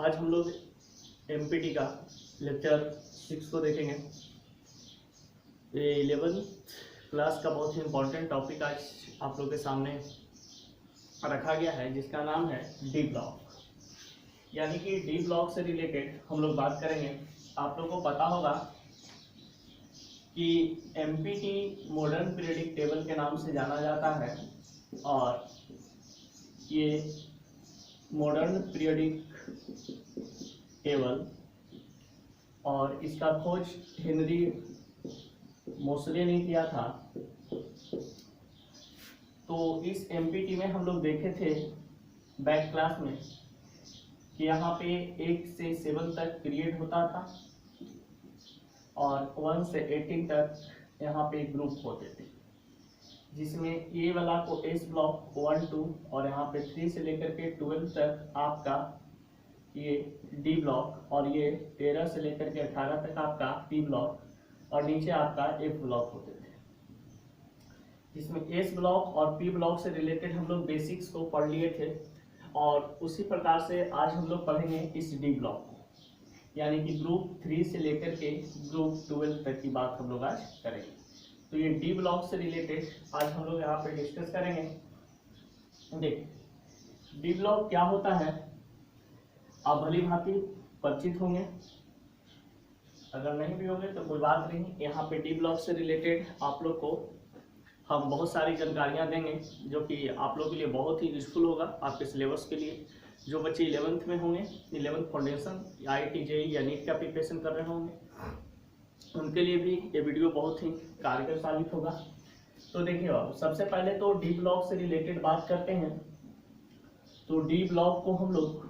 आज हम लोग एमपीटी का लेक्चर 6 को देखेंगे। ये 11th क्लास का बहुत ही इम्पोर्टेंट टॉपिक आज आप लोग के सामने रखा गया है, जिसका नाम है डी ब्लॉक। यानी कि डी ब्लॉक से रिलेटेड हम लोग बात करेंगे। आप लोग को पता होगा कि एमपीटी मॉडर्न पीरियडिक टेबल के नाम से जाना जाता है और ये मॉडर्न पीरियडिक टेबल और इसका खोज हेनरी मोसले ने किया था। तो इस एमपीटी में हम लोग देखे थे बैक क्लास में कि यहाँ पे 1 से 7 तक पीरियड होता था और 1 से 18 तक यहाँ पे ग्रुप होते थे, जिसमें ए वाला को एस ब्लॉक 1 2 और यहाँ पे 3 से लेकर के 12 तक आपका ये डी ब्लॉक और ये 13 से लेकर के 18 तक आपका पी ब्लॉक और नीचे आपका एफ ब्लॉक होते थे, जिसमें एस ब्लॉक और पी ब्लॉक से रिलेटेड हम लोग बेसिक्स को पढ़ लिए थे। और उसी प्रकार से आज हम लोग पढ़ेंगे इस डी ब्लॉक को, यानी कि ग्रुप 3 से लेकर के ग्रुप 12 तक की बात हम लोग आज करेंगे। तो ये डी ब्लॉक से रिलेटेड आज हम लोग यहाँ पे डिस्कस करेंगे। देखिए डी ब्लॉक क्या होता है, आप भली भांति परिचित होंगे, अगर नहीं भी होंगे तो कोई बात नहीं। यहाँ पे डी ब्लॉक से रिलेटेड आप लोग को हम बहुत सारी जानकारियाँ देंगे, जो कि आप लोग के लिए बहुत ही यूजफुल होगा आपके सिलेबस के लिए। जो बच्चे 11th में होंगे, 11th फाउंडेशन IIT JEE या नीट का प्रिपरेशन कर रहे होंगे, उनके लिए भी ये वीडियो बहुत ही कारगर साबित होगा। तो देखिए बाबू, सबसे पहले तो डी ब्लॉक से रिलेटेड बात करते हैं। तो डी ब्लॉक को हम लोग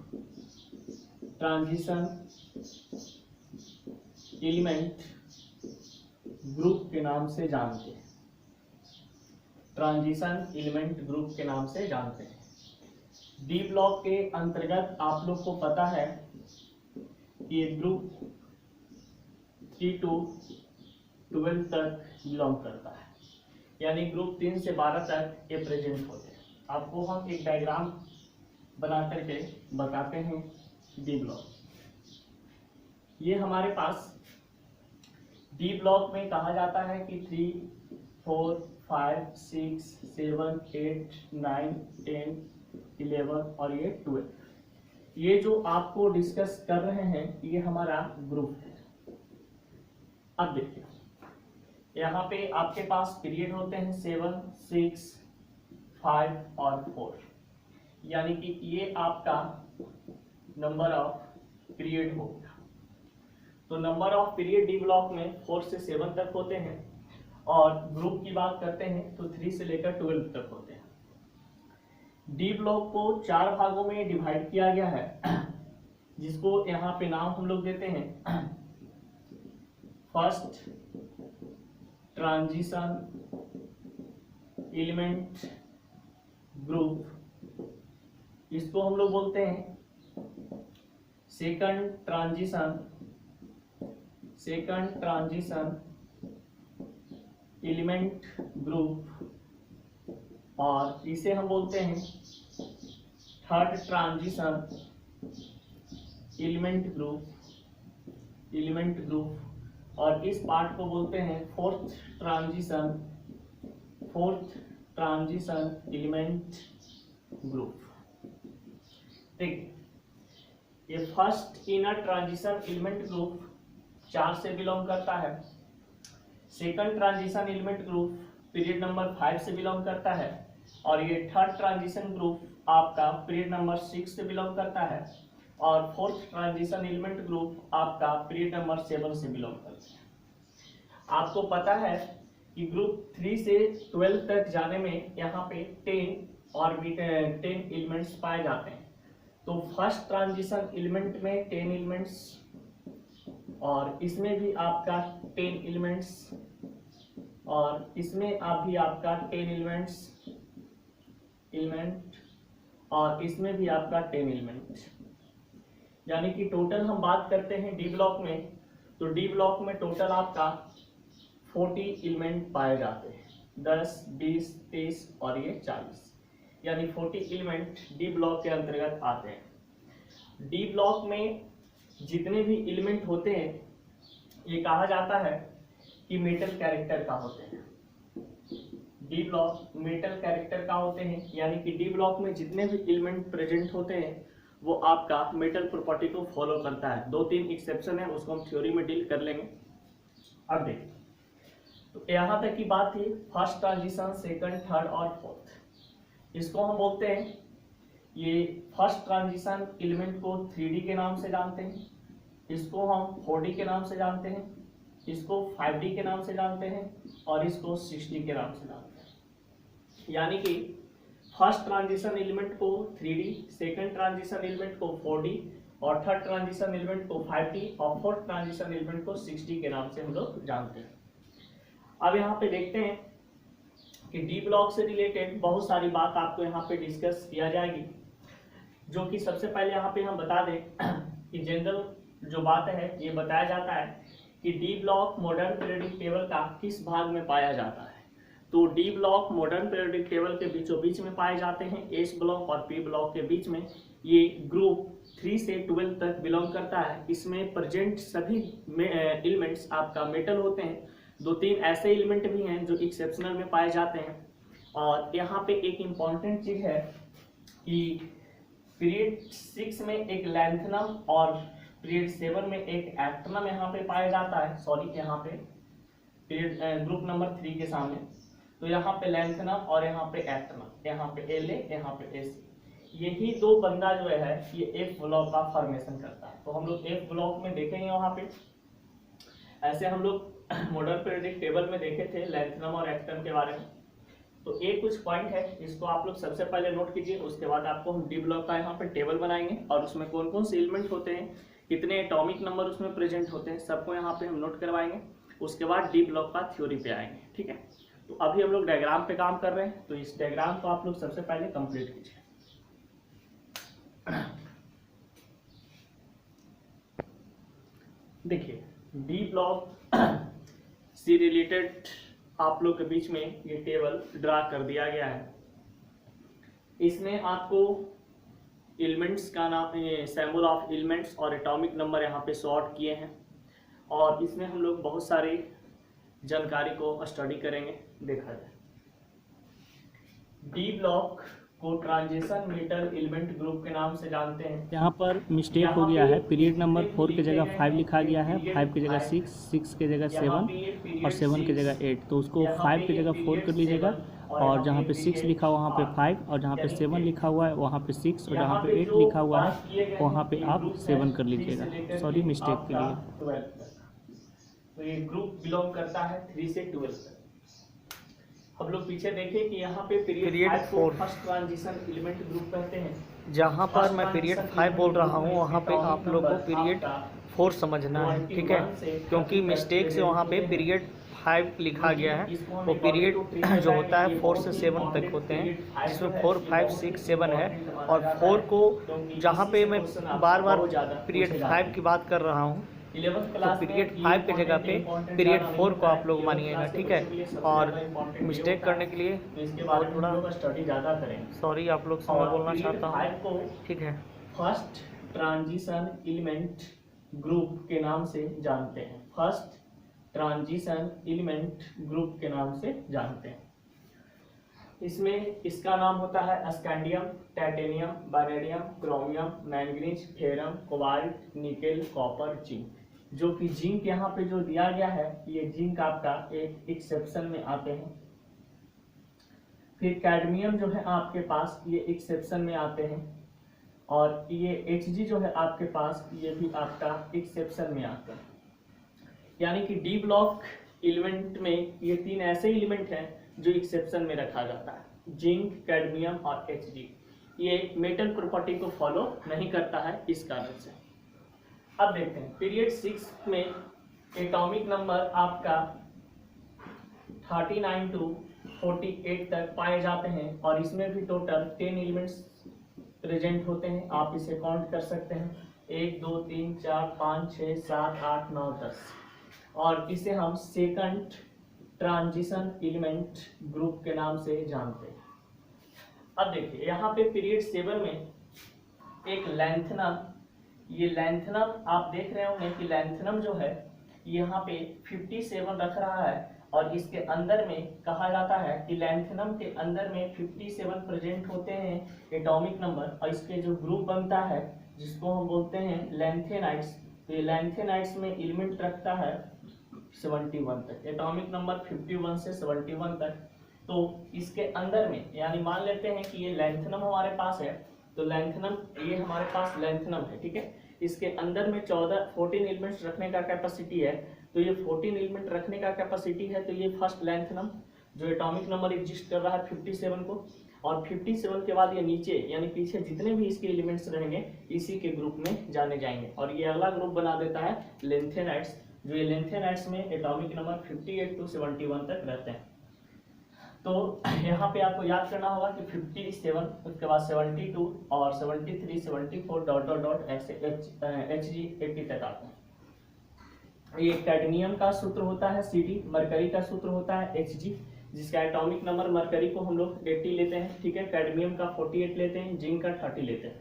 ट्रांजिशन एलिमेंट ग्रुप के नाम से जानते हैं। ट्रांजिशन एलिमेंट ग्रुप के नाम से जानते हैं। डी ब्लॉक के अंतर्गत आप लोग को पता है कि ये ग्रुप 3 to 12 तक बिलोंग करता है, यानी ग्रुप 3 से 12 तक ये प्रेजेंट होते हैं। आपको हम एक डायग्राम बना करके बताते हैं। डी ब्लॉक ये हमारे पास डी ब्लॉक में कहा जाता है कि 3 4 5 6 7 8 9 10 11 और ये 12, ये जो आपको डिस्कस कर रहे हैं ये हमारा ग्रुप है। अब देखिए यहाँ पे आपके पास पीरियड होते हैं 7 6 5 और 4, यानी कि ये आपका नंबर ऑफ पीरियड होगा। तो number of period D block में 4 से 7 तक होते हैं और ग्रुप की बात करते हैं तो 3 से लेकर 12 तक होते हैं। डी ब्लॉक को 4 भागों में डिवाइड किया गया है, जिसको यहाँ पे नाम हम लोग देते हैं। फर्स्ट ट्रांजिशन एलिमेंट ग्रुप, इसको हम लोग बोलते हैं सेकंड ट्रांजिशन एलिमेंट ग्रुप और इसे हम बोलते हैं थर्ड ट्रांजिशन एलिमेंट ग्रुप और इस पार्ट को बोलते हैं फोर्थ ट्रांजिशन एलिमेंट ग्रुप। ठीक, ये first inner transition element group 4 से बिलोंग करता है। Second transition element group period number 5 से बिलोंग करता है और ये थर्ड ट्रांजिशन ग्रुप आपका पीरियड नंबर 6 से बिलोंग करता है और फोर्थ ट्रांजिशन एलिमेंट ग्रुप आपका पीरियड नंबर 7 से बिलोंग करता है। आपको पता है कि ग्रुप 3 से 12 तक जाने में यहाँ पे 10 और 10 एलिमेंट्स पाए जाते हैं। तो फर्स्ट ट्रांजिशन एलिमेंट में 10 एलिमेंट्स और इसमें भी आपका 10 एलिमेंट्स और इसमें आप भी आपका 10 एलिमेंट और इसमें भी आपका 10 एलिमेंट, यानी कि टोटल हम बात करते हैं डी ब्लॉक में। तो डी ब्लॉक में टोटल आपका 40 एलिमेंट पाए जाते हैं, 10 20 30 और ये 40, यानी 40 एलिमेंट डी ब्लॉक के अंतर्गत आते हैं। डी ब्लॉक में जितने भी एलिमेंट होते हैं ये कहा जाता है कि मेटल कैरेक्टर का होते हैं। डी ब्लॉक मेटल कैरेक्टर का होते हैं, यानी कि डी ब्लॉक में जितने भी एलिमेंट प्रेजेंट होते हैं वो आपका मेटल प्रॉपर्टी को फॉलो करता है। 2-3 एक्सेप्शन है, उसको हम थ्योरी में डील कर लेंगे। अब देखिए, तो यहाँ तक की बात थी फर्स्ट ट्रांजिशन, सेकंड, थर्ड और फोर्थ। इसको हम बोलते हैं, ये फर्स्ट ट्रांजिशन एलिमेंट को 3D के नाम से जानते हैं, इसको हम 4D के नाम से जानते हैं, इसको 5D के नाम से जानते हैं और इसको 6D के नाम से जानते हैं। यानी कि फर्स्ट ट्रांजिशन एलिमेंट को 3D, सेकंड ट्रांजिशन एलिमेंट को 4D और थर्ड ट्रांजिशन एलिमेंट को 5D और फोर्थ ट्रांजिशन एलिमेंट को 6D के नाम से हम लोग जानते हैं। अब यहाँ पे देखते हैं कि डी ब्लॉक से रिलेटेड बहुत सारी बात आपको यहाँ पे डिस्कस किया जाएगी, जो कि सबसे पहले यहाँ पे हम बता दें कि जनरल जो बात है ये बताया जाता है कि D block modern periodic table का किस भाग में पाया जाता है। तो D block modern periodic table के बीचों बीच में पाए जाते हैं, एस ब्लॉक और पी ब्लॉक के बीच में। ये ग्रुप 3 से 12 तक बिलोंग करता है। इसमें प्रेजेंट सभी एलिमेंट्स आपका मेटल होते हैं। 2-3 ऐसे एलिमेंट भी हैं जो एक्सेप्शनल में पाए जाते हैं। और यहाँ पे एक इम्पॉर्टेंट चीज है कि पीरियड 6 में एक लैंथनम और पीरियड 7 में एक एक्टनम यहाँ पे पाया जाता है। सॉरी, यहाँ पे पीरियड ग्रुप नंबर 3 के सामने, तो यहाँ पे लैंथनम और यहाँ पे एक्टनम, यहाँ पे एल ए, यहाँ पे एस। यही दो बंदा जो है ये एफ ब्लॉक का फॉर्मेशन करता है। तो हम लोग एफ ब्लॉक में देखेंगे वहाँ पे, ऐसे हम लोग मॉडर्न पीरियोडिक टेबल में देखे थे लैंथनम और एक्टनम के बारे में। तो एक कुछ पॉइंट है, इसको आप लोग सबसे पहले नोट कीजिए, उसके बाद आपको हम डी ब्लॉक का यहाँ पे टेबल बनाएंगे और उसमें कौन कौन से एलिमेंट होते हैं, कितने एटॉमिक नंबर उसमें प्रेजेंट होते हैं, सबको यहाँ पे हम नोट करवाएंगे। उसके बाद डी ब्लॉक का थ्योरी पे आएंगे, ठीक है। तो अभी हम लोग डायग्राम पे काम कर रहे हैं, तो इस डायग्राम को आप लोग सबसे पहले कंप्लीट कीजिए। देखिए, डी ब्लॉक से रिलेटेड आप लोग के बीच में ये टेबल ड्रा कर दिया गया है। इसमें आपको एलिमेंट्स का नाम, सिंबल ऑफ एलिमेंट्स और एटॉमिक नंबर यहाँ पे शॉर्ट किए हैं और इसमें हम लोग बहुत सारी जानकारी को स्टडी करेंगे। देखा जाए, डी ब्लॉक को ट्रांजिशन मेटल एलिमेंट ग्रुप के नाम से जानते हैं। यहाँ पर मिस्टेक हो गया है, पीरियड नंबर 4 की जगह 5 लिखा गया है, 5 की जगह 6, 6 की जगह 7 और 7 की जगह 8। तो उसको 5 की जगह 4 कर लीजिएगा और जहाँ पे 6 लिखा हुआ वहाँ पे 5 और जहाँ पे 7 लिखा हुआ है वहाँ पे 6 और जहाँ पे 8 लिखा हुआ है वहाँ पे आप 7 कर लीजिएगा। सॉरी मिस्टेक के लिए। तो ये ग्रुप बिलोंग करता है 3 से 12 तक। हम लोग पीछे देखें कि यहाँ पे period 4 first transition element group कहते हैं। जहाँ पर मैं पीरियड 5 बोल रहा हूँ वहाँ पे आप लोग को पीरियड 4 समझना है, ठीक है, क्योंकि मिस्टेक से वहाँ पे पीरियड 5 लिखा गया है। वो पीरियड जो होता है 4 से 7 तक होते हैं, जिसमें 4, 5, 6, 7 है। और 4 को जहाँ पे मैं बार बार पीरियड 5 की बात कर रहा हूँ, तो पीरियड 5 की जगह पे पीरियड 4 को आप लोग मानिएगा, ठीक है। और मिस्टेक करने के लिए थोड़ा स्टडी ज़्यादा करें। सॉरी आप लोग से मैं बोलना चाहता हूँ, ठीक है। फर्स्ट ट्रांजिशन एलिमेंट ग्रुप के नाम से जानते हैं। फर्स्ट ट्रांजिशन एलिमेंट ग्रुप के नाम से जानते हैं। इसमें इसका नाम होता है scandium, titanium, vanadium, chromium, manganese, ferrum, cobalt, nickel, copper, zinc. जो कि जिंक यहाँ पे जो दिया गया है, ये जिंक आपका एक एक्सेप्शन में आते हैं। फिर कैडमियम जो है आपके पास, ये एक्सेप्शन में आते हैं। और ये Hg जो है आपके पास, ये भी आपका एक्सेप्शन में आता है। यानी कि डी ब्लॉक एलिमेंट में ये 3 ऐसे एलिमेंट हैं जो एक्सेप्शन में रखा जाता है, जिंक, कैडमियम और Hg। ये मेटल प्रॉपर्टी को फॉलो नहीं करता है, इस कारण से। अब देखते हैं, पीरियड 6 में एटॉमिक नंबर आपका 39 to 48 तक पाए जाते हैं और इसमें भी टोटल 10 एलिमेंट्स प्रेजेंट होते हैं। आप इसे काउंट कर सकते हैं, 1 2 3 4 5 6 7 8 9 10। और इसे हम सेकंड ट्रांजिशन एलिमेंट ग्रुप के नाम से जानते हैं। अब देखिए, यहाँ पे पीरियड 7 में एक लैंथनम ये लैंथनम आप देख रहे होंगे कि लैंथनम जो है यहाँ पे 57 रख रहा है, और इसके अंदर में कहा जाता है कि लैंथनम के अंदर में 57 प्रेजेंट होते हैं एटॉमिक नंबर, और इसके जो ग्रुप बनता है जिसको हम बोलते हैं लैंथेनाइड्स। तो ये लैंथेनाइड्स में एलिमेंट रखता है 71 तक, एटॉमिक नंबर 51 से 71 तक। तो इसके अंदर में यानी मान लेते हैं कि ये लैंथनम हमारे पास है, तो लैंथनम ये हमारे पास लैंथनम है, ठीक है। इसके अंदर में 14 एलिमेंट्स रखने का कैपेसिटी है, तो ये 14 एलिमेंट रखने का कैपेसिटी है। तो ये फर्स्ट लैंथनम जो एटॉमिक नंबर एग्जिस्ट कर रहा है 57 को, और 57 के बाद ये नीचे यानी पीछे जितने भी इसके एलिमेंट्स रहेंगे इसी के ग्रुप में जाने जाएंगे, और ये अगला ग्रुप बना देता है लैंथेनाइड्स, जो ये लैंथेनाइड्स में एटॉमिक नंबर 58 to 71 तक रहते हैं। तो यहाँ पे आपको याद करना होगा कि 57, उसके बाद 72 और 73, 74 डॉट डॉट डॉट ऐसे Hg 80 तक आते हैं। ये कैडमियम का सूत्र होता है Cd, मरकरी का सूत्र होता है Hg, जिसका एटॉमिक नंबर मरकरी को हम लोग 80 लेते हैं, ठीक है। कैडमियम का 48 लेते हैं, जिंक का 30 लेते हैं।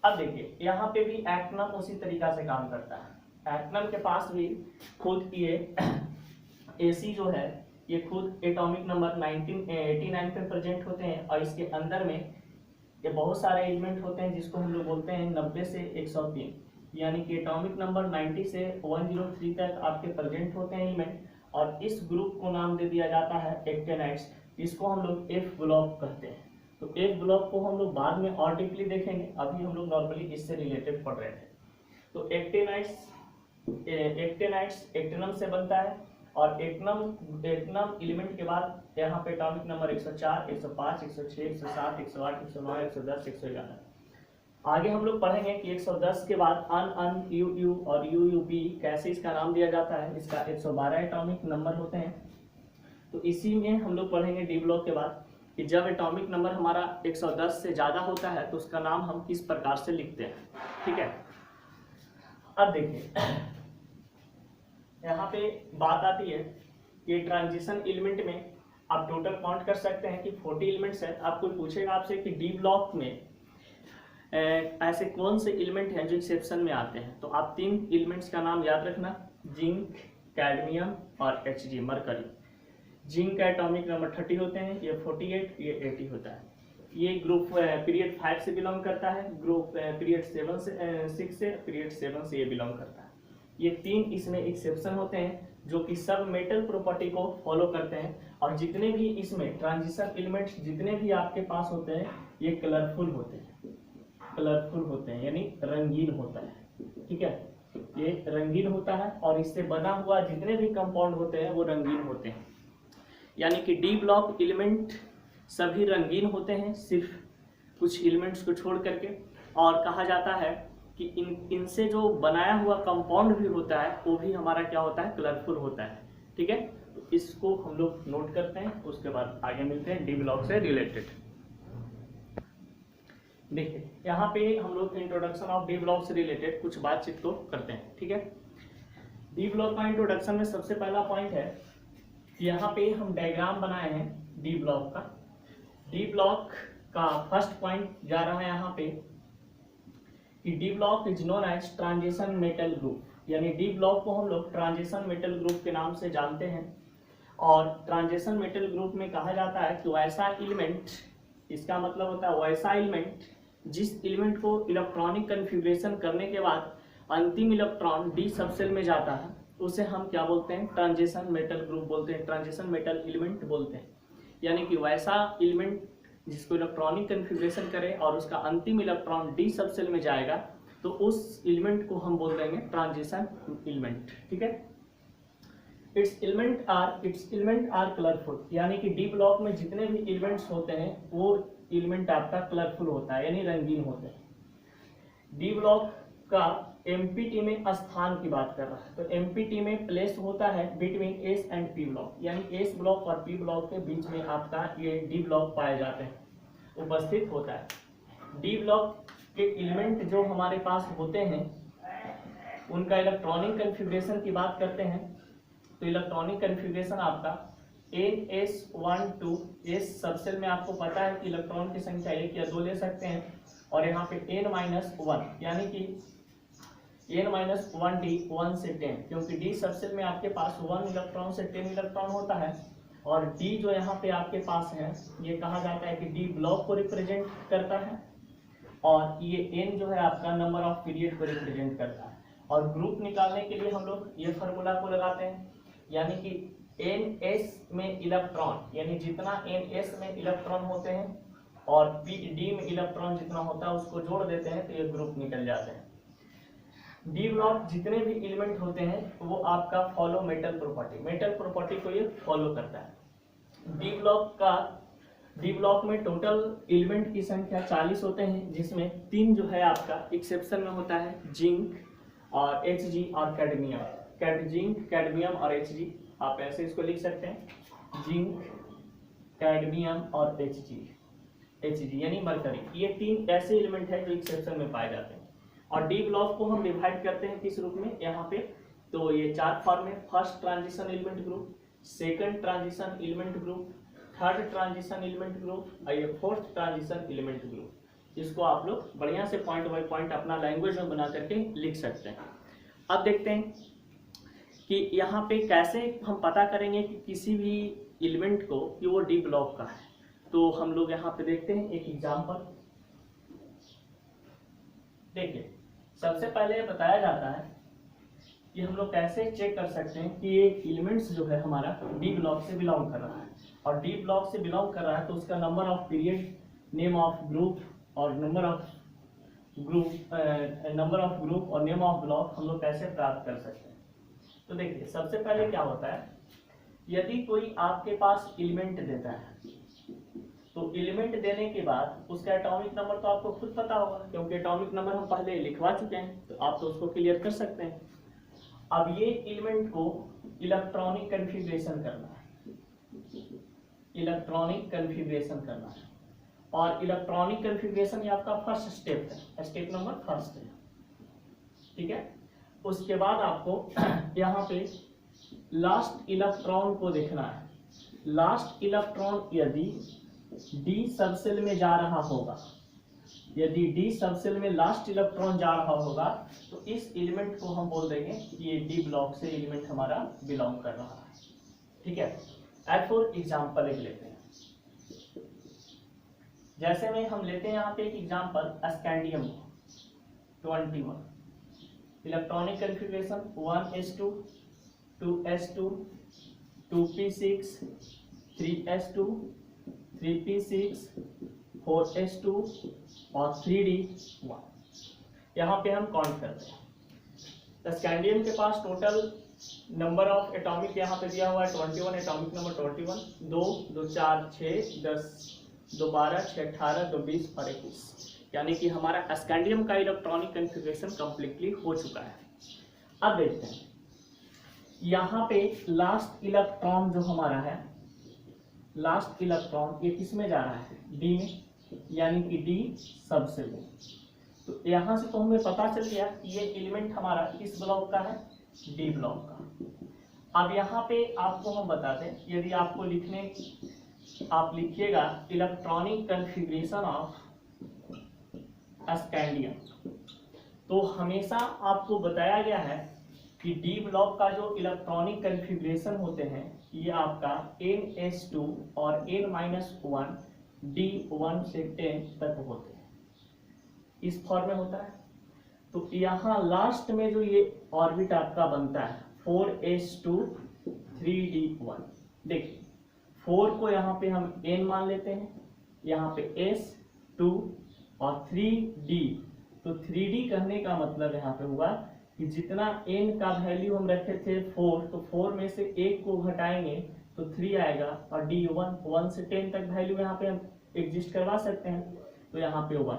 अब देखिए यहाँ पे भी एक्टिनम उसी तरीका से काम करता है। एक्टिनम के पास भी खुद ये Ac जो है ये खुद एटॉमिक नंबर 89 पे प्रेजेंट होते हैं, और इसके अंदर में ये बहुत सारे एलिमेंट होते हैं जिसको हम लोग बोलते हैं 90 से 103, यानी कि एटॉमिक नंबर 90 से 103 तक आपके प्रेजेंट होते हैं एलिमेंट, और इस ग्रुप को नाम दे दिया जाता है एक्टेनाइड्स, इसको हम लोग F ब्लॉक कहते हैं। तो F ब्लॉक को हम लोग बाद में और डीपली देखेंगे, अभी हम लोग नॉर्मली इससे रिलेटेड पढ़ रहे थे। तो एक्टेनाइड्स एक्टिनम से बनता है, और एक्टिनम एलिमेंट के बाद यहाँ पे एटॉमिक नंबर 104, 105, 106, 107, 108, 109, 110, 111। आगे हम लोग पढ़ेंगे कि 110 के बाद अन यू यू और यू यू बी कैसे इसका नाम दिया जाता है। इसका 112 एटॉमिक नंबर होते हैं। तो इसी में हम लोग पढ़ेंगे डी ब्लॉक के बाद कि जब एटॉमिक नंबर हमारा 110 से ज़्यादा होता है तो उसका नाम हम किस प्रकार से लिखते हैं, ठीक है। अब देखिए यहाँ पे बात आती है कि ट्रांजिशन एलिमेंट में आप टोटल काउंट कर सकते हैं कि 40 एलिमेंट्स है। आप कोई पूछेगा आपसे कि डी ब्लॉक में ऐसे कौन से एलिमेंट हैं जो एक्सेप्शन में आते हैं, तो आप 3 एलिमेंट्स का नाम याद रखना, जिंक, कैडमियम और Hg मरकरी। जिंक का एटॉमिक नंबर 30 होते हैं, ये 48, ये 80 होता है। ये ग्रुप पीरियड 5 से बिलोंग करता है, ग्रुप पीरियड 6 से, पीरियड 7 से ये बिलोंग करता है। ये 3 इसमें एक्सेप्शन होते हैं जो कि सब मेटल प्रॉपर्टी को फॉलो करते हैं, और जितने भी इसमें ट्रांजिशन एलिमेंट्स जितने भी आपके पास होते हैं ये कलरफुल होते हैं, यानी रंगीन होता है, ठीक है। ये रंगीन होता है, और इससे बना हुआ जितने भी कंपाउंड होते हैं वो रंगीन होते हैं, यानी कि डी ब्लॉक एलिमेंट सभी रंगीन होते हैं सिर्फ कुछ एलिमेंट्स को छोड़ करके। और कहा जाता है कि इनसे जो बनाया हुआ कंपाउंड भी होता है वो भी हमारा क्या होता है, कलरफुल होता है, ठीक है। तो इसको हम लोग नोट करते हैं, उसके बाद आगे मिलते हैं डी ब्लॉक से रिलेटेड। देखिए यहाँ पे हम लोग इंट्रोडक्शन ऑफ डी ब्लॉक से रिलेटेड कुछ बातचीत को करते हैं, ठीक है। डी ब्लॉक का इंट्रोडक्शन में सबसे पहला पॉइंट है, यहाँ पे हम डायग्राम बनाए हैं डी ब्लॉक का। डी ब्लॉक का फर्स्ट पॉइंट जा रहा है यहाँ पे कि D block is known as transition metal group, यानी डी ब्लॉक को हम लोग ट्रांजिशन मेटल ग्रुप के नाम से जानते हैं। और ट्रांजिशन मेटल ग्रुप में कहा जाता है कि वैसा एलिमेंट, इसका मतलब होता है वैसा एलिमेंट जिस एलिमेंट को इलेक्ट्रॉनिक कन्फिग्रेशन करने के बाद अंतिम इलेक्ट्रॉन डी सबसेल में जाता है, उसे हम क्या बोलते हैं, ट्रांजिशन मेटल ग्रुप बोलते हैं, ट्रांजिशन मेटल एलिमेंट बोलते हैं। यानी कि वैसा एलिमेंट जिसको इलेक्ट्रॉनिक कन्फिग्रेशन करे और उसका अंतिम इलेक्ट्रॉन डी सबसेल में जाएगा, तो उस एलिमेंट को हम बोल देंगे ट्रांजिशन एलिमेंट, ठीक है। इट्स एलिमेंट आर कलरफुल, यानी कि डी ब्लॉक में जितने भी एलिमेंट्स होते हैं वो एलिमेंट आपका कलरफुल होता है, यानी रंगीन होते हैं। डी ब्लॉक का एमपीटी में स्थान की बात कर रहा है, तो एमपीटी में प्लेस होता है between S and P block, यानी एस ब्लॉक और पी ब्लॉक के बीच में आपका ये डी ब्लॉक पाए जाते हैं, उपस्थित होता है। डी ब्लॉक के एलिमेंट जो हमारे पास होते हैं उनका इलेक्ट्रॉनिक कन्फिग्रेशन की बात करते हैं, तो इलेक्ट्रॉनिक कन्फिग्रेशन आपका NS12 एस सबसेल में आपको पता है कि इलेक्ट्रॉन की संख्या 1 या 2 ले सकते हैं, और यहाँ पे N-1 यानी कि n-1d 1 से 10, क्योंकि d सबसेल में आपके पास 1 इलेक्ट्रॉन से 10 इलेक्ट्रॉन होता है, और d जो यहाँ पे आपके पास है ये कहा जाता है कि d ब्लॉक को रिप्रेजेंट करता है, और ये n जो है आपका नंबर ऑफ पीरियड को रिप्रेजेंट करता है। और ग्रुप निकालने के लिए हम लोग ये फार्मूला को लगाते हैं, यानी कि ns में इलेक्ट्रॉन, यानी जितना ns में इलेक्ट्रॉन होते हैं और d में इलेक्ट्रॉन जितना होता है उसको जोड़ देते हैं तो ये ग्रुप निकल जाते हैं। डी ब्लॉक जितने भी एलिमेंट होते हैं वो आपका फॉलो मेटल प्रॉपर्टी को ये फॉलो करता है। डी ब्लॉक में टोटल एलिमेंट की संख्या 40 होते हैं, जिसमें 3 जो है आपका एक्सेप्शन में होता है, जिंक और Hg और कैडमियम। जिंक, कैडमियम और Hg, आप ऐसे इसको लिख सकते हैं, जिंक, कैडमियम और Hg यानी मरकरी। ये 3 ऐसे एलिमेंट है जो एक्सेप्शन में पाए जाते हैं। और डी ब्लॉक को हम डिवाइड करते हैं किस रूप में, यहाँ पे तो ये 4 फॉर्म में, first transition element group, second transition element group, third transition element group और ये फोर्थ ट्रांजिशन एलिमेंट ग्रुप। इसको आप लोग बढ़िया से पॉइंट बाय पॉइंट अपना लैंग्वेज में बना करके लिख सकते हैं। अब देखते हैं कि यहाँ पे कैसे हम पता करेंगे कि किसी भी एलिमेंट को कि वो डी ब्लॉक का है। तो हम लोग यहाँ पे देखते हैं एक एग्जाम्पल। देखिए, सबसे पहले बताया जाता है कि हम लोग कैसे चेक कर सकते हैं कि ये एलिमेंट्स जो है हमारा डी ब्लॉक से बिलोंग कर रहा है, और डी ब्लॉक से बिलोंग कर रहा है तो उसका number of period, name of group और नंबर ऑफ ग्रुप और नेम ऑफ ब्लॉक हम लोग कैसे प्राप्त कर सकते हैं। तो देखिए, सबसे पहले क्या होता है, यदि कोई आपके पास एलिमेंट देता है तो एलिमेंट देने के बाद उसका एटॉमिक नंबर तो आपको खुद पता होगा, क्योंकि एटॉमिक नंबर हम पहले लिखवा चुके हैं, तो आप तो उसको क्लियर कर सकते हैं। अब ये एलिमेंट को इलेक्ट्रॉनिक कन्फिग्रेशन करना है, और इलेक्ट्रॉनिक कन्फिग्रेशन ये आपका फर्स्ट स्टेप है, स्टेप नंबर फर्स्ट है, ठीक है। उसके बाद आपको यहाँ पे लास्ट इलेक्ट्रॉन को देखना है। लास्ट इलेक्ट्रॉन यदि डी सबसेल में जा रहा होगा, यदि डी सबसेल में लास्ट इलेक्ट्रॉन जा रहा होगा तो इस एलिमेंट को हम बोल देंगे कि ये डी ब्लॉक से एलिमेंट हमारा बिलोंग कर रहा है, ठीक है। एज फॉर एग्जाम्पल एक लेते हैं, जैसे में हम लेते हैं यहाँ पे एक example scandium 21, electronic configuration 1s2 2s2 2p6 3s2 3p6 4s2 और 3d1। यहाँ पे हम काउंट करते हैं। स्कैंडियम के पास टोटल नंबर ऑफ एटॉमिक यहाँ पे दिया हुआ है 21, एटॉमिक नंबर 21, 2 2 4 6 10 2 12 6 18 2 20 और 21, यानी कि हमारा स्कैंडियम का इलेक्ट्रॉनिक कन्फिग्रेशन कंप्लीटली हो चुका है। अब देखते हैं यहाँ पे लास्ट इलेक्ट्रॉन जो हमारा है, लास्ट इलेक्ट्रॉन ये किस में जा रहा है, डी में, यानी कि डी सबसेल में। तो यहाँ से तो हमें पता चल गया कि ये एलिमेंट हमारा किस ब्लॉक का है, डी ब्लॉक का। अब यहाँ पे आपको हम बताते हैं, यदि आपको आप लिखिएगा इलेक्ट्रॉनिक कन्फिग्रेशन ऑफ स्कैंडियम, तो हमेशा आपको बताया गया है कि डी ब्लॉक का जो इलेक्ट्रॉनिक कन्फिग्रेशन होते हैं ये आपका ns2 और n-1 d1 से 10 तक होते हैं, इस फॉर्म में होता है। तो यहाँ लास्ट में जो ये ऑर्बिट आपका बनता है 4s2 3d1, देखिए 4 को यहाँ पे हम n मान लेते हैं, यहाँ पे s 2 और 3d, तो 3d कहने का मतलब यहाँ पे हुआ कि जितना n का वैल्यू हम रखे थे 4, तो 4 में से 1 को घटाएंगे तो 3 आएगा, और d1 1 से 10 तक वैल्यू यहाँ पे हम एग्जिस्ट करवा सकते हैं, तो यहाँ पे 1,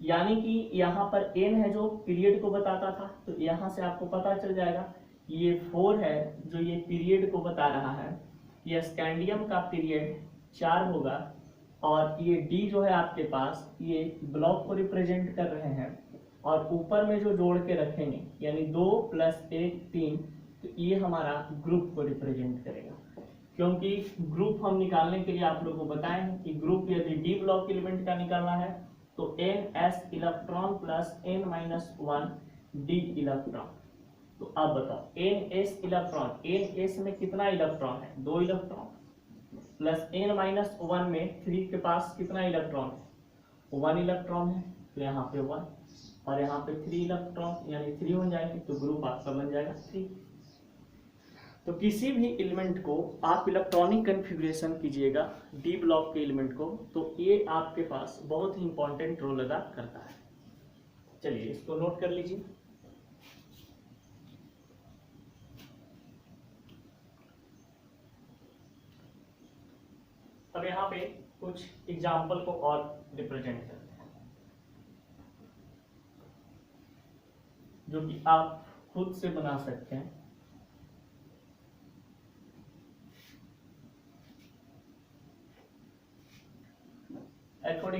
यानी कि यहाँ पर n है जो पीरियड को बताता था, तो यहाँ से आपको पता चल जाएगा ये 4 है जो ये पीरियड को बता रहा है, ये स्कैंडियम का पीरियड 4 होगा, और ये d जो है आपके पास ये ब्लॉक को रिप्रेजेंट कर रहे हैं, और ऊपर में जो जोड़ के रखेंगे यानी 2 + 1 3, तो ये हमारा ग्रुप को रिप्रेजेंट करेगा, क्योंकि ग्रुप हम निकालने के लिए आप लोगों को बताएं हैं कि ग्रुप यदि डी ब्लॉक एलिमेंट का निकालना है तो ns electron plus n-1 D electron. तो अब बताओ NS इलेक्ट्रॉन, NS में कितना इलेक्ट्रॉन है? 2 इलेक्ट्रॉन, प्लस N-1 में 3 के पास कितना इलेक्ट्रॉन है? 1 इलेक्ट्रॉन है, तो यहाँ पे 1 और यहाँ पे 3 इलेक्ट्रॉन, यानी 3 हो जाएंगे, तो ग्रुप आपका बन जाएगा 3। तो किसी भी एलिमेंट को आप इलेक्ट्रॉनिक कन्फिग्रेशन कीजिएगा डी ब्लॉक के एलिमेंट को, तो ये आपके पास बहुत ही इंपॉर्टेंट रोल अदा करता है। चलिए इसको नोट कर लीजिए। अब यहाँ पे कुछ एग्जाम्पल को और रिप्रेजेंट करते हैं, जो कि आप खुद से बना सकते हैं। फॉर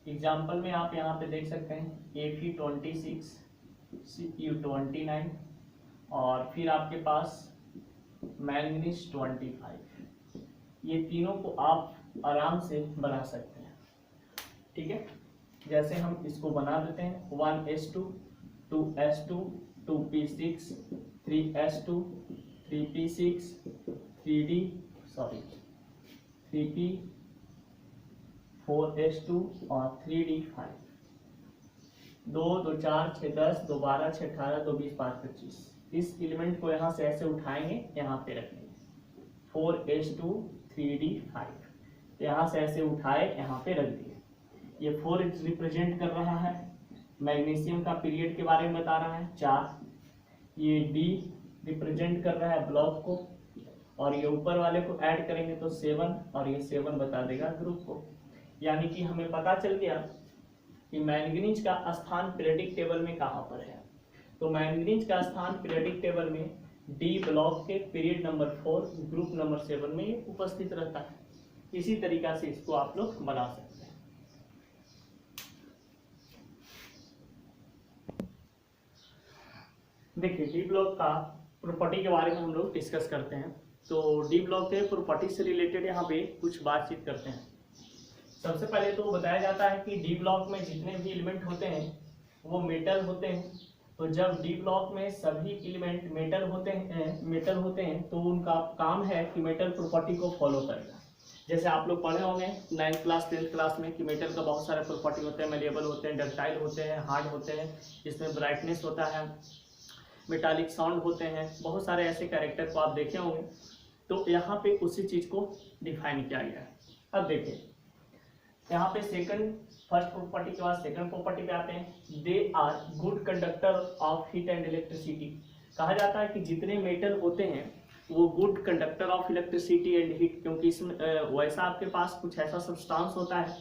एग्जाम्पल में आप यहाँ पे देख सकते हैं Fe26, Cu29 और फिर आपके पास मैंगनीज 25। ये तीनों को आप आराम से बना सकते हैं, ठीक है। जैसे हम इसको बना देते हैं 1s2, 2s2, 2p6, 3s2, 3p6, 3p, 4s2 और 3d5। 2 2 4 6 10, 2 12 6 18, 2 20 5 25। इस एलिमेंट को यहाँ से ऐसे उठाएंगे, यहाँ पे रखेंगे 4s2 3d5। यहाँ से ऐसे उठाए, यहाँ पे रख दिए। ये 4 रिप्रेजेंट कर रहा है मैग्नीशियम का पीरियड के बारे में बता रहा है 4। ये D रिप्रेजेंट कर रहा है ब्लॉक को, और ये ऊपर वाले को ऐड करेंगे तो 7, और ये 7 बता देगा ग्रुप को। यानी कि हमें पता चल गया कि मैंगनीज का स्थान पीरियडिक टेबल में कहाँ पर है। तो मैंगनीज का स्थान पीरियडिक टेबल में डी ब्लॉक के पीरियड नंबर 4 ग्रुप नंबर 7 में ये उपस्थित रहता है। इसी तरीका से इसको आप लोग बना सकते हैं। देखिए डी ब्लॉक का प्रॉपर्टी के बारे में हम लोग डिस्कस करते हैं। तो डी ब्लॉक के प्रॉपर्टी से रिलेटेड यहाँ पे कुछ बातचीत करते हैं। सबसे पहले तो बताया जाता है कि डी ब्लॉक में जितने भी एलिमेंट होते हैं वो मेटल होते हैं। तो जब डी ब्लॉक में सभी एलिमेंट मेटल होते हैं तो उनका काम है कि मेटल प्रॉपर्टी को फॉलो करेगा। जैसे आप लोग पढ़े होंगे 9th क्लास 10th क्लास में कि मेटल का बहुत सारे प्रॉपर्टी होते हैं, मेलेबल होते हैं, डक्टाइल होते हैं, हार्ड होते हैं, इसमें ब्राइटनेस होता है, मेटालिक साउंड होते हैं, बहुत सारे ऐसे कैरेक्टर को आप देखे होंगे। तो यहाँ पे उसी चीज को डिफाइन किया गया है। अब देखिए यहाँ पे फर्स्ट प्रॉपर्टी के बाद सेकंड प्रॉपर्टी पे आते हैं। They are good conductor of heat and electricity. कहा जाता है कि जितने मेटल होते हैं वो good conductor of electricity and heat, क्योंकि इसमें वैसा आपके पास कुछ ऐसा सब्सटेंस होता है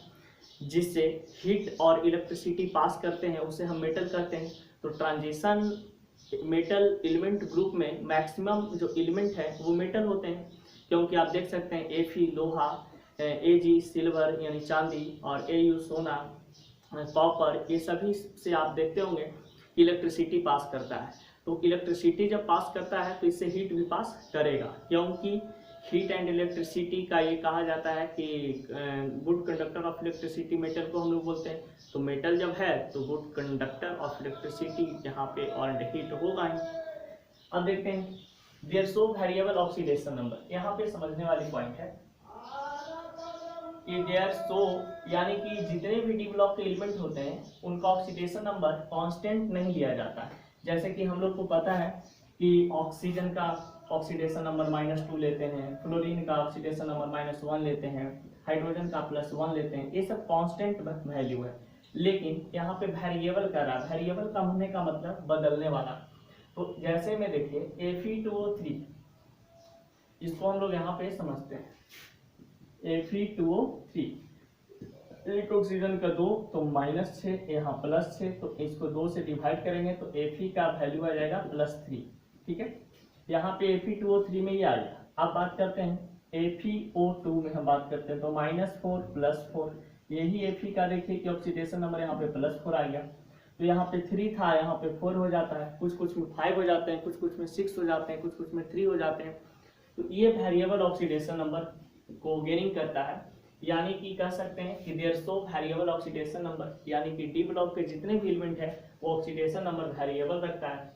जिससे हीट और इलेक्ट्रिसिटी पास करते हैं, उसे हम मेटल कहते हैं। तो ट्रांजिशन मेटल एलिमेंट ग्रुप में मैक्सिमम जो एलिमेंट है वो मेटल होते हैं, क्योंकि आप देख सकते हैं Fe लोहा, Ag सिल्वर यानी चांदी, और Au सोना, कॉपर, ये सभी से आप देखते होंगे इलेक्ट्रिसिटी पास करता है। तो इलेक्ट्रिसिटी जब पास करता है तो इससे हीट भी पास करेगा, क्योंकि हीट एंड इलेक्ट्रिसिटी का ये कहा जाता है कि good conductor of electricity metal को हम लोग बोलते हैं। तो मेटल जब है तो गुड कंडक्टर ऑफ इलेक्ट्रिसिटी यहाँ पे और हीट होगा ही। अब देखते हैं there so variable oxidation number. यहाँ पे समझने वाली पॉइंट है कि देयर सो यानी कि जितने भी डी ब्लॉक के एलिमेंट होते हैं उनका ऑक्सीडेशन नंबर कांस्टेंट नहीं लिया जाता है। जैसे कि हम लोग को पता है कि ऑक्सीजन का ऑक्सीडेशन नंबर -2 लेते हैं, फ्लोरीन का ऑक्सीडेशन नंबर -1 लेते हैं, हाइड्रोजन का +1 लेते हैं, ये सब कांस्टेंट वैल्यू है। लेकिन यहाँ पे वेरिएबल कर रहा है। वेरिएबल का होने का मतलब बदलने वाला। तो जैसे में देखिए Fe2O3, इसको हम लोग यहाँ पे समझते हैं Fe2O3, एक ऑक्सीजन का 2 तो -6, यहाँ +6, तो इसको 2 से डिवाइड करेंगे तो Fe का वैल्यू आ जाएगा +3। ठीक है, यहाँ पे Fe2O3 में ये आ गया। अब बात करते हैं FeO2 में, हम बात करते हैं तो -4 +4, यही Fe का देखिए कि ऑक्सीडेशन नंबर यहाँ पे +4 आ गया। तो यहाँ पे 3 था, यहाँ पे 4 हो जाता है, कुछ में 5 हो जाते हैं, कुछ में 6 हो जाते हैं, कुछ में 3 हो जाते हैं। तो ये वेरिएबल ऑक्सीडेशन नंबर को गेनिंग करता है यानी कि कह सकते हैं कि there show variable oxidation number, यानी कि डी ब्लॉक के जितने भी एलिमेंट है वो ऑक्सीडेशन नंबर वेरिएबल रखता है।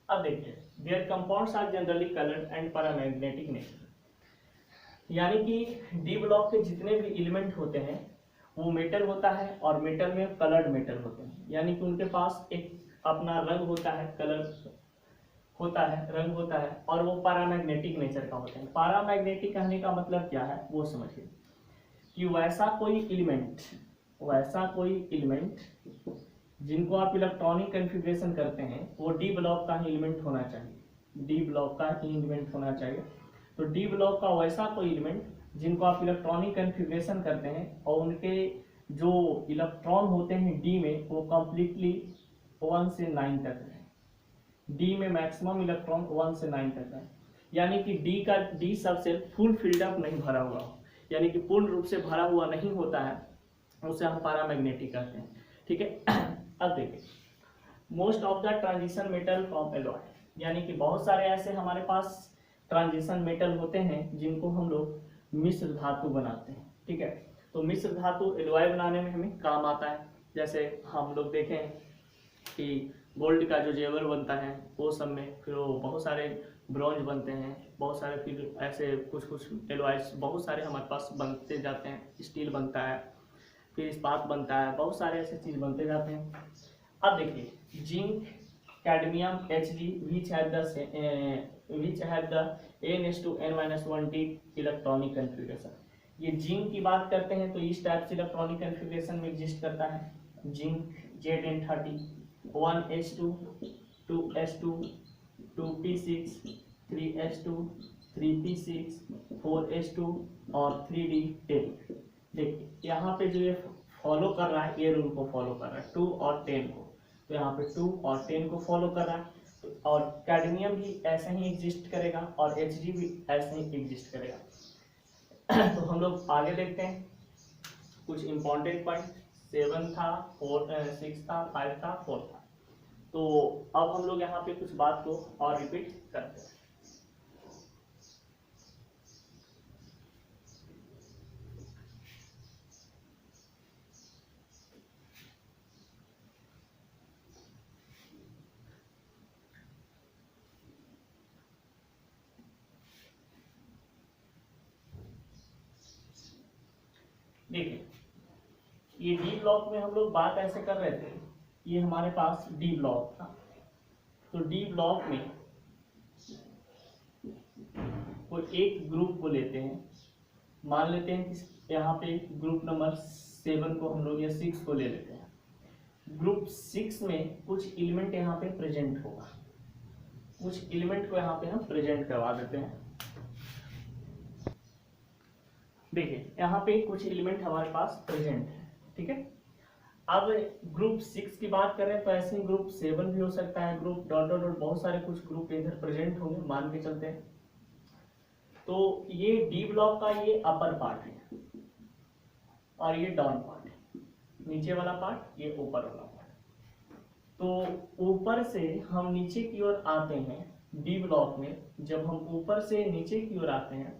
अब देखिए there compounds are generally coloured and paramagnetic nature, यानी कि डी ब्लॉक के जितने भी एलिमेंट होते हैं वो मेटल होता है और मेटल में कलर्ड मेटल होते हैं, यानी कि उनके पास एक अपना रंग होता है, कलर होता है, रंग होता है, और वो पैरामैग्नेटिक नेचर का होता है। पैरामैग्नेटिक कहने का मतलब क्या है वो समझिए कि वैसा कोई एलिमेंट जिनको आप इलेक्ट्रॉनिक कन्फिग्रेशन करते हैं वो डी ब्लॉक का ही एलिमेंट होना चाहिए, डी ब्लॉक का ही एलिमेंट होना चाहिए। तो डी ब्लॉक का वैसा कोई एलिमेंट जिनको आप इलेक्ट्रॉनिक कन्फिग्रेशन करते हैं और उनके जो इलेक्ट्रॉन होते हैं डी में वो कंप्लीटली 1 से 9 तक है, डी में मैक्सिमम इलेक्ट्रॉन 1 से 9 तक है, यानी कि डी सबसे फुल फिल्ड अप नहीं भरा हुआ हो, यानी कि पूर्ण रूप से भरा हुआ नहीं होता है, उसे हम पैरामैग्नेटिक कहते हैं। ठीक है। अब देखिए most of the transition metal from alloy, यानी कि बहुत सारे ऐसे हमारे पास ट्रांजिशन मेटल होते हैं जिनको हम लोग मिश्र धातु बनाते हैं। ठीक है, तो मिश्र धातु एलॉय बनाने में हमें काम आता है। जैसे हम लोग देखें कि गोल्ड का जो जेवर बनता है वो सब में, फिर वो बहुत सारे ब्रॉन्ज बनते हैं, बहुत सारे फिर ऐसे कुछ एलॉयस बहुत सारे हमारे पास बनते जाते हैं, स्टील बनता है, फिर इस्पात बनता है, बहुत सारे ऐसे चीज बनते जाते हैं। अब देखिए zinc, cadmium, Hg which have the n/n-1d electronic configuration. ये जिंक की बात करते हैं तो इस टाइप से इलेक्ट्रॉनिक कन्फिग्रेशन में एग्जिस्ट करता है। Zinc Zn30 1s2 2s2 2p6 3s2 3p6 4s2 और 3d10। देखिए यहाँ पे जो ये फॉलो कर रहा है ये रूल को फॉलो कर रहा है 2 और 10 को, तो यहाँ पे 2 और 10 को फॉलो कर रहा है। और कैडमियम भी ऐसे ही एग्जिस्ट करेगा और Hg भी ऐसे ही एग्जिस्ट करेगा। तो हम लोग आगे देखते हैं कुछ इंपॉर्टेंट पॉइंट। 7 था, 6 था, 5 था, 4 था। तो अब हम लोग यहाँ पे कुछ बात को और रिपीट करते हैं। देखिए ये डी ब्लॉक में हम लोग बात ऐसे कर रहे थे, ये हमारे पास डी ब्लॉक था, तो डी ब्लॉक में कोई एक ग्रुप को लेते हैं, मान लेते हैं कि यहाँ पे ग्रुप नंबर 7 को हम लोग या 6 को ले लेते हैं। ग्रुप 6 में कुछ एलिमेंट यहाँ पे प्रेजेंट होगा, कुछ एलिमेंट को यहाँ पे हम प्रेजेंट करवा देते हैं। देखिए यहाँ पे कुछ एलिमेंट हमारे पास प्रेजेंट है। ठीक है, अब ग्रुप 6 की बात करें तो ऐसे ही ग्रुप 7 भी हो सकता है, ग्रुप डॉट डॉट डॉट बहुत सारे कुछ ग्रुप इधर प्रेजेंट होंगे, मान के चलते हैं। तो ये डी ब्लॉक का ये अपर पार्ट है और ये डाउन पार्ट है, नीचे वाला पार्ट, ये ऊपर वाला पार्ट। तो ऊपर से हम नीचे की ओर आते हैं डी ब्लॉक में, जब हम ऊपर से नीचे की ओर आते हैं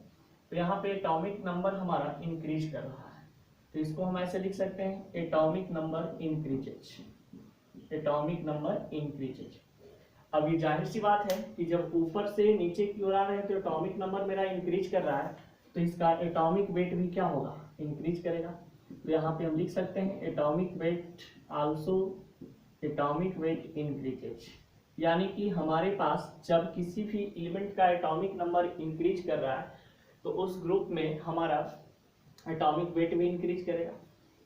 तो यहाँ पे एटॉमिक नंबर हमारा इंक्रीज कर रहा है, तो इसको हम ऐसे लिख सकते हैं atomic number increases, atomic number increases. अब ये जाहिर सी बात है कि जब ऊपर से नीचे की ओर आ रहे हैं तो एटॉमिक नंबर मेरा इंक्रीज कर रहा है, तो इसका एटॉमिक वेट भी क्या होगा, इंक्रीज करेगा। तो यहाँ पे हम लिख सकते हैं atomic weight also, atomic weight increases, यानी कि हमारे पास जब किसी भी एलिमेंट का एटॉमिक नंबर इंक्रीज कर रहा है तो उस ग्रुप में हमारा एटॉमिक वेट भी इंक्रीज करेगा।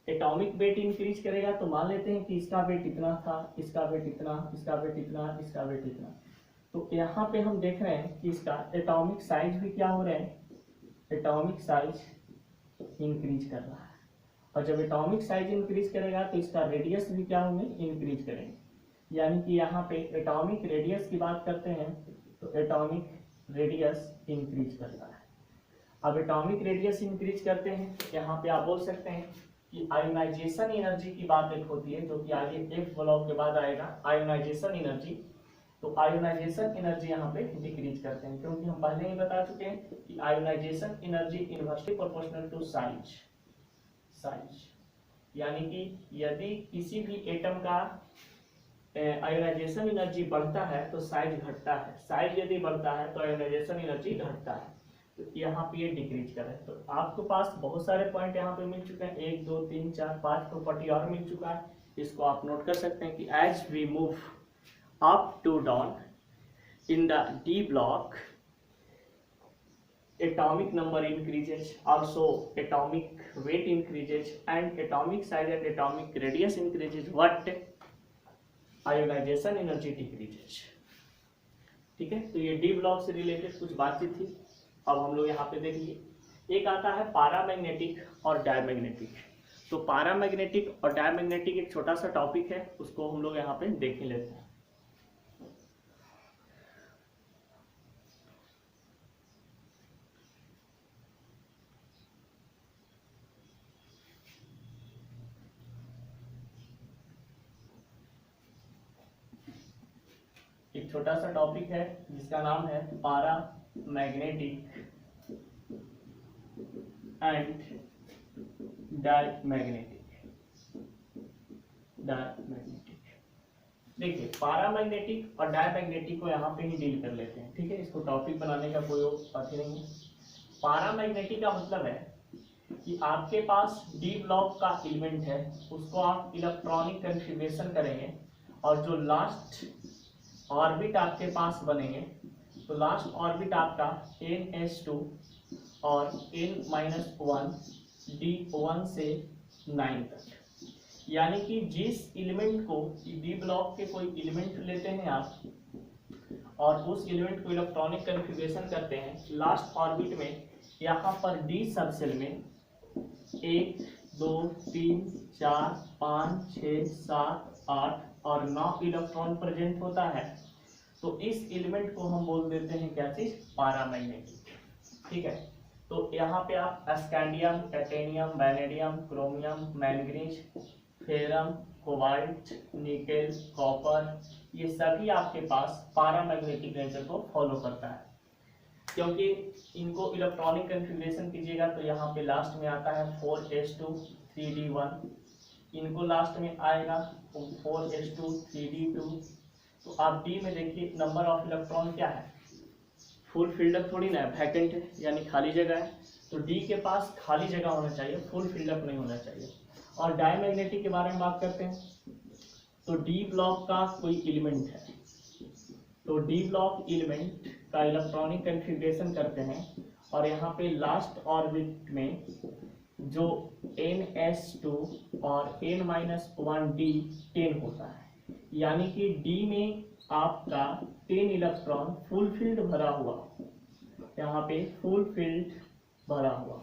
एटॉमिक वेट इंक्रीज करेगा तो मान लेते हैं कि इसका वेट इतना था, इसका वेट इतना, इसका वेट इतना, इसका वेट इतना। तो यहाँ पे हम देख रहे हैं कि इसका एटॉमिक साइज भी क्या हो रहा है, एटॉमिक साइज इंक्रीज कर रहा है। और जब एटॉमिक साइज इंक्रीज करेगा तो इसका रेडियस भी क्या होंगे, इंक्रीज करेंगे। यानी कि यहाँ पे एटॉमिक रेडियस की बात करते हैं तो एटॉमिक रेडियस इंक्रीज करता है। अब एटॉमिक रेडियस इंक्रीज करते हैं, यहाँ पे आप बोल सकते हैं कि आयोनाइजेशन एनर्जी की बात एक होती है जो कि आगे एफ ब्लॉक के बाद आएगा, आयोनाइजेशन एनर्जी। तो आयोनाइजेशन एनर्जी यहाँ पे डिक्रीज करते हैं, क्योंकि हम पहले ही बता चुके हैं कि ionisation energy inversely proportional to size, यानी कि यदि किसी भी एटम का आयोनाइजेशन एनर्जी बढ़ता है तो साइज घटता है, साइज यदि बढ़ता है तो आयोनाइजेशन एनर्जी घटता है। तो यहाँ पे ये डिक्रीज कर है। तो आपके पास बहुत सारे पॉइंट यहाँ पे मिल चुके हैं, 1 2 3 4 5 प्रॉपर्टी और मिल चुका है। इसको आप नोट कर सकते हैं कि as we move up to down in the D block atomic number increases, also atomic weight increases, and atomic size and atomic radius increases, what ionization energy decreases। ठीक है, तो ये डी ब्लॉक से related कुछ बातचीत थी। अब हम लोग यहाँ पे देखिए, एक आता है पारामैग्नेटिक और डायमैग्नेटिक। तो पारामैग्नेटिक और डायमैग्नेटिक एक छोटा सा टॉपिक है, उसको हम लोग यहाँ पे देख ही लेते हैं। एक छोटा सा टॉपिक है जिसका नाम है पारामैग्नेटिक एंड डायमैग्नेटिक। देखिए, पारामैग्नेटिक और डायमैग्नेटिक को यहाँ पे ही डील कर लेते हैं। ठीक है, इसको टॉपिक बनाने का कोई बात ही नहीं है। पारामैग्नेटिक का मतलब है कि आपके पास डी ब्लॉक का एलिमेंट है, उसको आप इलेक्ट्रॉनिक कन्फिग्रेशन करेंगे और जो लास्ट ऑर्बिट आपके पास बनेंगे, तो लास्ट ऑर्बिट आपका ns2 और n-1 d1 से 9 तक, यानी कि जिस एलिमेंट को डी ब्लॉक के कोई एलिमेंट लेते हैं आप और उस एलिमेंट को इलेक्ट्रॉनिक कन्फिग्रेशन करते हैं, लास्ट ऑर्बिट में यहाँ पर डी सबसेल में 1 2 3 4 5 6 7 8 और 9 इलेक्ट्रॉन प्रेजेंट होता है, तो इस एलिमेंट को हम बोल देते हैं क्या चीज, पारामैग्नेटिक। ठीक है, तो यहाँ पे आप scandium, titanium, vanadium, chromium, manganese, ferrum, cobalt, nickel, copper, ये सभी आपके पास पारामैग्नेटिक नेचर को फॉलो करता है, क्योंकि इनको इलेक्ट्रॉनिक कन्फिग्रेशन कीजिएगा तो यहाँ पे लास्ट में आता है 4s2 3d1, इनको लास्ट में आएगा 4s2 3d2। तो आप डी में देखिए नंबर ऑफ इलेक्ट्रॉन क्या है, फुल फिल्डअप थोड़ी ना है, वैकेंट है यानी खाली जगह है। तो डी के पास खाली जगह होना चाहिए, फुल फिल्डअप नहीं होना चाहिए। और डायमैग्नेटिक के बारे में बात करते हैं, तो डी ब्लॉक का कोई एलिमेंट है, तो डी ब्लॉक एलिमेंट का इलेक्ट्रॉनिक कन्फिग्रेशन करते हैं और यहाँ पे लास्ट ऑर्बिट में जो ns2 और n-1 d10 होता है, यानी कि डी में आपका 10 इलेक्ट्रॉन फुल फील्ड भरा हुआ, यहाँ पे फुल फील्ड भरा हुआ।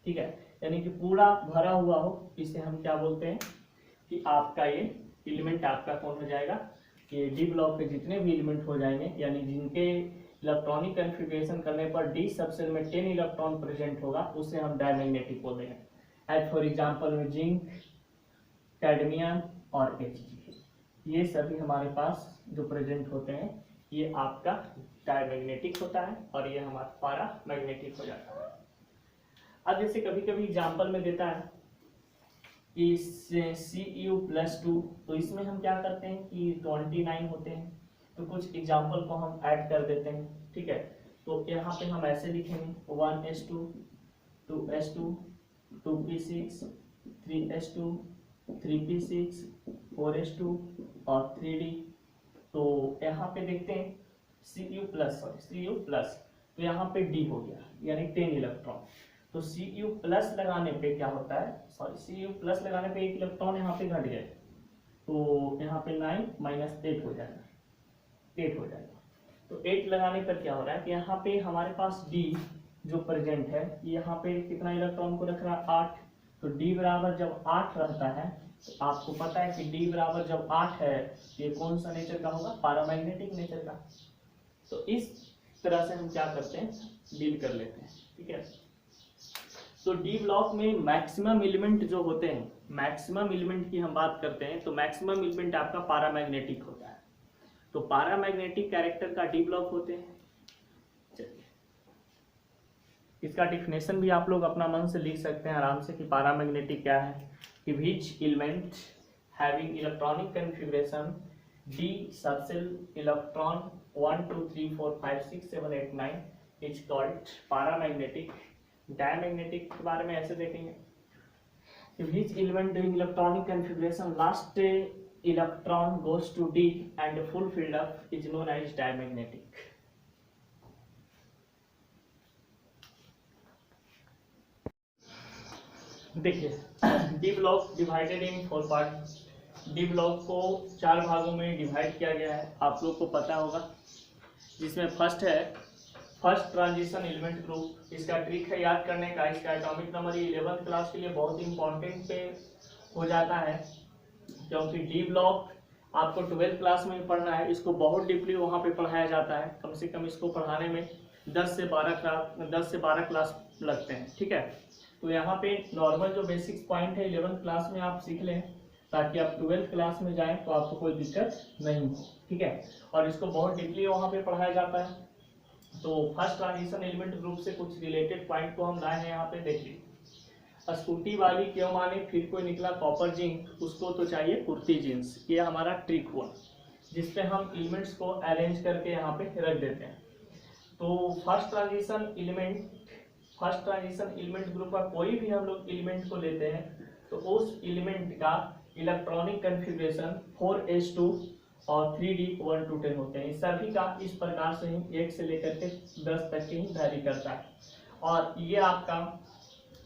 ठीक है, यानी कि पूरा भरा हुआ हो, इसे हम क्या बोलते हैं कि आपका ये एलिमेंट आपका कौन हो जाएगा, कि डी ब्लॉक के जितने भी एलिमेंट हो जाएंगे, यानी जिनके इलेक्ट्रॉनिक कन्फिग्रेशन करने पर डी सबसेल में 10 इलेक्ट्रॉन प्रेजेंट होगा, उसे हम डायमैग्नेटिक बोल देंगे। एज फॉर एग्जांपल में जिंक, कैडमियम और Hg, ये सभी हमारे पास जो प्रेजेंट होते हैं ये आपका डायमैग्नेटिक होता है और ये हमारा पारामैग्नेटिक हो जाता है। अब जैसे कभी कभी एग्जांपल में देता है कि Cu+2, तो इसमें हम क्या करते हैं कि 29 होते हैं, तो कुछ एग्जांपल को हम ऐड कर देते हैं। ठीक है, तो यहाँ पे हम ऐसे लिखेंगे 1s2 2s2 2p6 3s2 3p6 4s2 और 3d। तो यहाँ पे देखते हैं Cu+, तो यहाँ पे D हो गया यानी 10 इलेक्ट्रॉन। तो Cu+ लगाने पे क्या होता है, Cu+ लगाने पे 1 इलेक्ट्रॉन यहाँ पे घट गए, तो यहाँ पे 9 - 8 हो जाएगा, 8 हो जाएगा। तो 8 लगाने पर क्या हो रहा है कि यहाँ पे हमारे पास D जो प्रेजेंट है, यहाँ पे कितना इलेक्ट्रॉन को रख रहा है, 8। तो D बराबर जब 8 रहता है, तो आपको पता है कि D बराबर जब 8 है, ये कौन सा नेचर का होगा, पारामैग्नेटिक नेचर का। तो इस तरह से हम क्या करते हैं, डील कर लेते हैं। ठीक है, तो डी ब्लॉक में मैक्सिमम एलिमेंट जो होते हैं, मैक्सिमम एलिमेंट की हम बात करते हैं, तो मैक्सिमम एलिमेंट आपका पारामैग्नेटिक होता है। तो पैरामैग्नेटिक कैरेक्टर का डी ब्लॉक होते हैं। चलिए इसका डिफिनेशन भी आप लोग अपना मन से लिख सकते हैं आराम से कि पैरामैग्नेटिक क्या है, कि which element having electronic configuration D subshell electron 1 2 3 4 5 6 7 8 9 is called paramagnetic. Diamagnetic के बारे में ऐसे देखेंगे, which element doing electronic configuration last electron goes to D and full filled up is known as diamagnetic। देखिए D block divided in 4 part. D block को 4 भागों में divide किया गया है, आप लोग को पता होगा, जिसमें फर्स्ट है फर्स्ट ट्रांजिशन एलिमेंट ग्रुप। इसका ट्रिक है याद करने का, इसका एटॉमिक नंबर 11th क्लास के लिए बहुत इंपॉर्टेंट पे हो जाता है, क्योंकि डी ब्लॉक आपको 12th क्लास में पढ़ना है। इसको बहुत डीपली वहाँ पे पढ़ाया जाता है, कम से कम इसको पढ़ाने में 10 से 12 क्लास लगते हैं, ठीक है। तो यहाँ पे नॉर्मल जो बेसिक्स पॉइंट है 11th क्लास में आप सीख लें, ताकि आप 12th क्लास में जाएं तो आपको कोई दिक्कत नहीं हो, ठीक है। और इसको बहुत डीपली वहाँ पे पढ़ाया जाता है। तो फर्स्ट ट्रांजिशन एलिमेंट ग्रुप से कुछ रिलेटेड पॉइंट को हम लाए हैं यहाँ पे। देखिए स्कूटी वाली क्यों माने, फिर कोई निकला कॉपर जिंक, उसको तो चाहिए कुर्ती जींस। ये हमारा ट्रिक हुआ जिसपे हम एलिमेंट्स को अरेंज करके यहाँ पे रख देते हैं। तो फर्स्ट ट्रांजिशन एलिमेंट ग्रुप का कोई भी हम लोग एलिमेंट को लेते हैं तो उस एलिमेंट का इलेक्ट्रॉनिक कॉन्फ़िगरेशन 4s2 और 3d 1 to 10 होते हैं। सभी का इस प्रकार से ही 1 से लेकर के 10 तक ही वैरी करता है। और ये आपका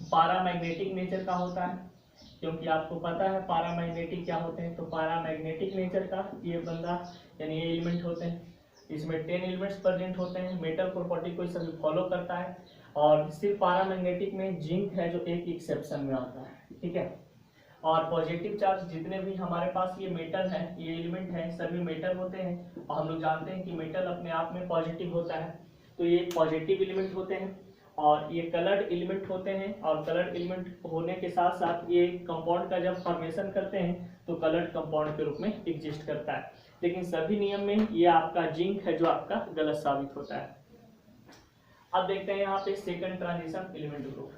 पैरामैग्नेटिक नेचर का होता है, क्योंकि आपको पता है पैरामैग्नेटिक क्या होते हैं। तो पैरामैग्नेटिक नेचर का ये बंदा यानी ये एलिमेंट होते हैं, इसमें 10 एलिमेंट्स प्रेजेंट होते हैं। मेटल प्रॉपर्टी को सभी फॉलो करता है, और सिर्फ पैरामैग्नेटिक में जिंक है जो एक एक्सेप्शन में आता है, ठीक है। और पॉजिटिव चार्ज जितने भी हमारे पास ये मेटल है, ये एलिमेंट है, सभी मेटल होते हैं। और हम लोग जानते हैं कि मेटल अपने आप में पॉजिटिव होता है, तो ये पॉजिटिव एलिमेंट होते हैं। और ये कलर्ड एलिमेंट होते हैं, और कलर्ड एलिमेंट होने के साथ साथ ये कंपाउंड का जब फॉर्मेशन करते हैं तो कलर्ड कंपाउंड के रूप में एग्जिस्ट करता है। लेकिन सभी नियम में ये आपका जिंक है जो आपका गलत साबित होता है। अब देखते हैं यहाँ पे सेकंड ट्रांजिशन एलिमेंट ग्रुप।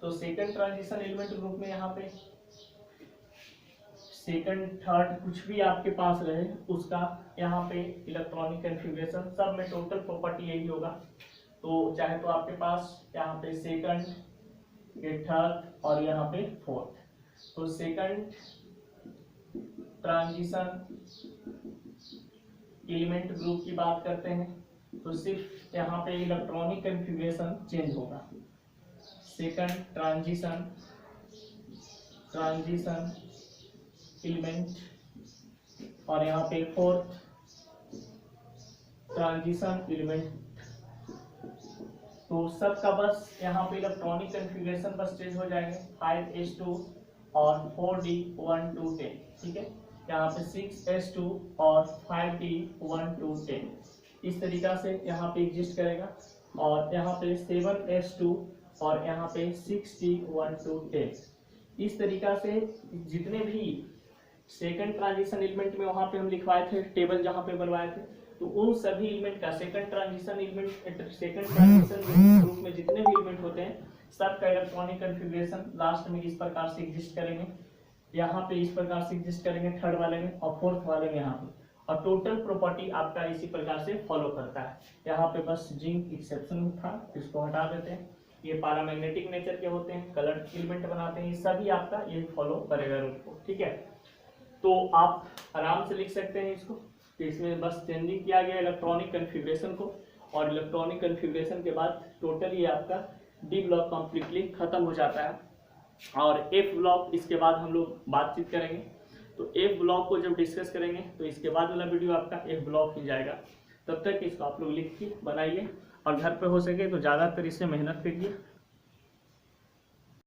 तो सेकंड ट्रांजिशन एलिमेंट ग्रुप में यहाँ पे सेकंड थर्ड कुछ भी आपके पास रहे उसका यहाँ पे इलेक्ट्रॉनिक कॉन्फ़िगरेशन सब में टोटल प्रॉपर्टी यही होगा। तो चाहे तो आपके पास यहाँ पे सेकंड, ये थर्ड और यहाँ पे फोर्थ। तो सेकंड ट्रांजिशन एलिमेंट ग्रुप की बात करते हैं तो सिर्फ यहाँ पे इलेक्ट्रॉनिक कॉन्फ़िगरेशन चेंज होगा। सेकंड ट्रांजिशन एलिमेंट, और यहाँ पे फोर्थ ट्रांजिशन एलिमेंट। तो सबका बस यहाँ पे इलेक्ट्रॉनिक कॉन्फ़िगरेशन बस चेंज हो जाएंगे, 5s2 और 4d 1 to 10, ठीक है। यहाँ पे 6s2 और 5d 1 to 10 इस तरीका से यहाँ पे एग्जिस्ट करेगा। और यहाँ पे 7s2 और यहाँ पे 6d 1 to 10 इस तरीका से जितने भी सेकंड ट्रांजिशन एलिमेंट में वहाँ पे हम लिखवाए थे टेबल जहाँ पे बनवाए थे, तो उन सभी एलिमेंट का सेकंड ट्रांजिशन ग्रुप में जितने भी एलिमेंट होते हैं सबका इलेक्ट्रॉनिक कॉन्फ़िगरेशन लास्ट में इस प्रकार से एग्जिस्ट करेंगे। यहाँ पे इस प्रकार से एग्जिस्ट करेंगे थर्ड वाले में, और फोर्थ वाले में यहाँ पे, और टोटल प्रॉपर्टी आपका इसी प्रकार से फॉलो करता है। यहाँ पे बस जिंक एक्सेप्शन था, इसको हटा देते हैं। ये पैरामैग्नेटिक नेचर के होते हैं, कलर्ड एलिमेंट बनाते हैं, ये सभी आपका यही फॉलो करेगा रूल को, ठीक है। तो आप आराम से लिख सकते हैं इसको, तो इसमें बस चेंजिंग किया गया इलेक्ट्रॉनिक कॉन्फ़िगरेशन को, और इलेक्ट्रॉनिक कॉन्फ़िगरेशन के बाद टोटल ये आपका डी ब्लॉक कंप्लीटली खत्म हो जाता है। और एफ ब्लॉक इसके बाद हम लोग बातचीत करेंगे। तो एफ ब्लॉक को जब डिस्कस करेंगे तो इसके बाद वाला वीडियो आपका एफ ब्लॉक ही जाएगा। तब तक इसको आप लोग लिख के बनाइए, और घर पे हो सके तो ज़्यादातर इससे मेहनत करिए।